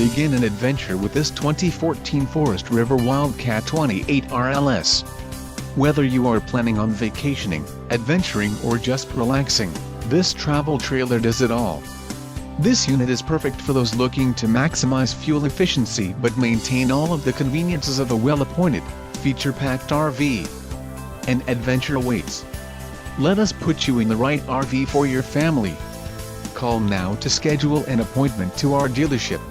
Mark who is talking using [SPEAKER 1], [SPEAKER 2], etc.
[SPEAKER 1] Begin an adventure with this 2014 Forest River Wildcat 28RLS. Whether you are planning on vacationing, adventuring or just relaxing, this travel trailer does it all. This unit is perfect for those looking to maximize fuel efficiency but maintain all of the conveniences of a well-appointed, feature-packed RV. An adventure awaits. Let us put you in the right RV for your family. Call now to schedule an appointment to our dealership.